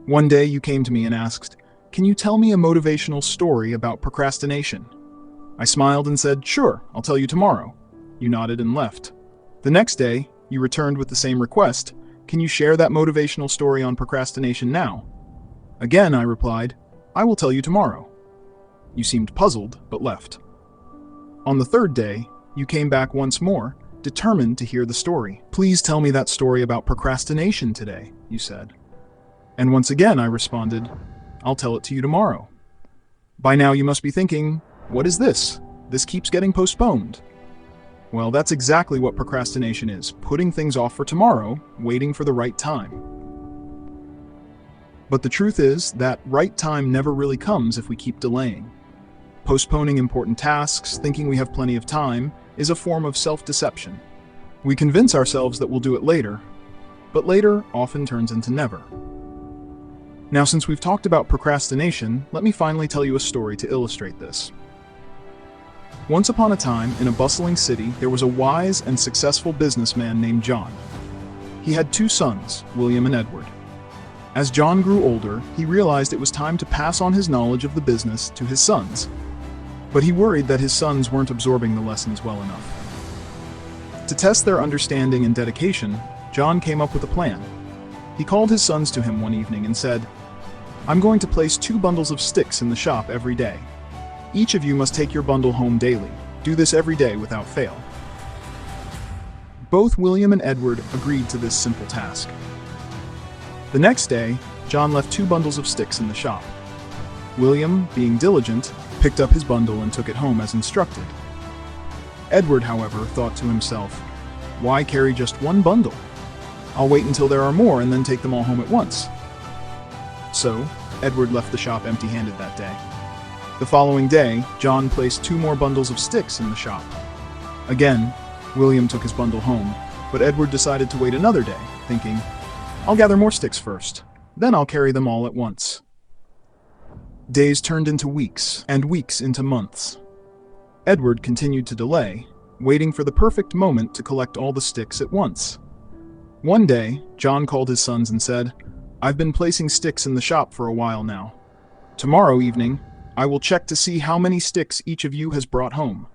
One day you came to me and asked, "Can you tell me a motivational story about procrastination?" I smiled and said, "Sure, I'll tell you tomorrow." You nodded and left. The next day, you returned with the same request. "Can you share that motivational story on procrastination now?" Again, I replied, "I will tell you tomorrow." You seemed puzzled, but left. On the third day, you came back once more, determined to hear the story. "Please tell me that story about procrastination today," you said. And once again I responded, "I'll tell it to you tomorrow." By now you must be thinking, what is this? This keeps getting postponed. Well, that's exactly what procrastination is, putting things off for tomorrow, waiting for the right time. But the truth is that right time never really comes if we keep delaying. Postponing important tasks, thinking we have plenty of time, is a form of self-deception. We convince ourselves that we'll do it later, but later often turns into never. Now, since we've talked about procrastination, let me finally tell you a story to illustrate this. Once upon a time, in a bustling city, there was a wise and successful businessman named John. He had two sons, William and Edward. As John grew older, he realized it was time to pass on his knowledge of the business to his sons. But he worried that his sons weren't absorbing the lessons well enough. To test their understanding and dedication, John came up with a plan. He called his sons to him one evening and said, "I'm going to place 2 bundles of sticks in the shop every day. Each of you must take your bundle home daily. Do this every day without fail." Both William and Edward agreed to this simple task. The next day, John left 2 bundles of sticks in the shop. William, being diligent, picked up his bundle and took it home as instructed. Edward, however, thought to himself, "Why carry just 1 bundle? I'll wait until there are more and then take them all home at once." So, Edward left the shop empty-handed that day. The following day, John placed 2 more bundles of sticks in the shop. Again, William took his bundle home, but Edward decided to wait another day, thinking, "I'll gather more sticks first, then I'll carry them all at once." Days turned into weeks, and weeks into months. Edward continued to delay, waiting for the perfect moment to collect all the sticks at once. One day, John called his sons and said, "I've been placing sticks in the shop for a while now. Tomorrow evening, I will check to see how many sticks each of you has brought home.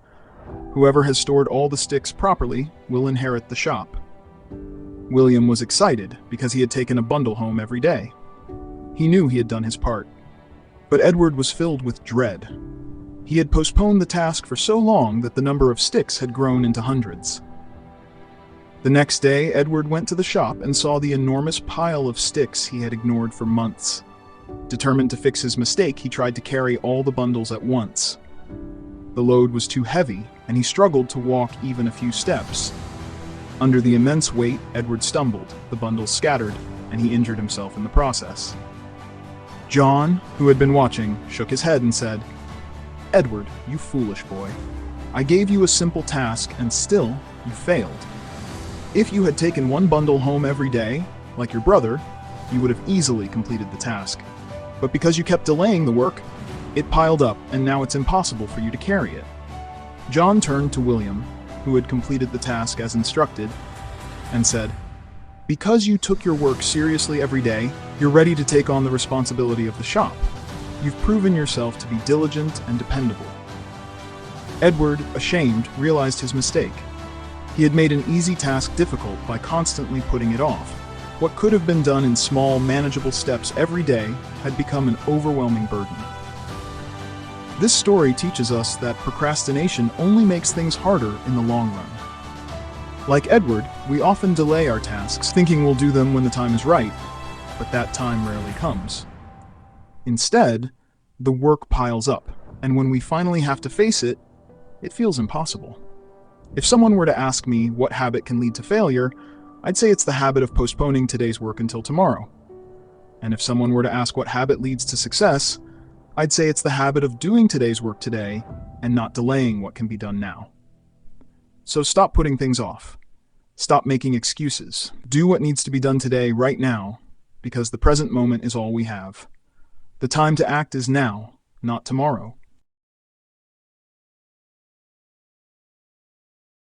Whoever has stored all the sticks properly will inherit the shop." William was excited because he had taken a bundle home every day. He knew he had done his part. But Edward was filled with dread. He had postponed the task for so long that the number of sticks had grown into hundreds. The next day, Edward went to the shop and saw the enormous pile of sticks he had ignored for months. Determined to fix his mistake, he tried to carry all the bundles at once. The load was too heavy, and he struggled to walk even a few steps. Under the immense weight, Edward stumbled, the bundles scattered, and he injured himself in the process. John, who had been watching, shook his head and said, "Edward, you foolish boy. I gave you a simple task, and still you failed. If you had taken 1 bundle home every day, like your brother, you would have easily completed the task. But because you kept delaying the work, it piled up, and now it's impossible for you to carry it." John turned to William, who had completed the task as instructed, and said, "Because you took your work seriously every day, you're ready to take on the responsibility of the shop. You've proven yourself to be diligent and dependable." Edward, ashamed, realized his mistake. He had made an easy task difficult by constantly putting it off. What could have been done in small, manageable steps every day had become an overwhelming burden. This story teaches us that procrastination only makes things harder in the long run. Like Edward, we often delay our tasks, thinking we'll do them when the time is right, but that time rarely comes. Instead, the work piles up, and when we finally have to face it, it feels impossible. If someone were to ask me what habit can lead to failure, I'd say it's the habit of postponing today's work until tomorrow. And if someone were to ask what habit leads to success, I'd say it's the habit of doing today's work today and not delaying what can be done now. So stop putting things off. Stop making excuses. Do what needs to be done today, right now, because the present moment is all we have. The time to act is now, not tomorrow.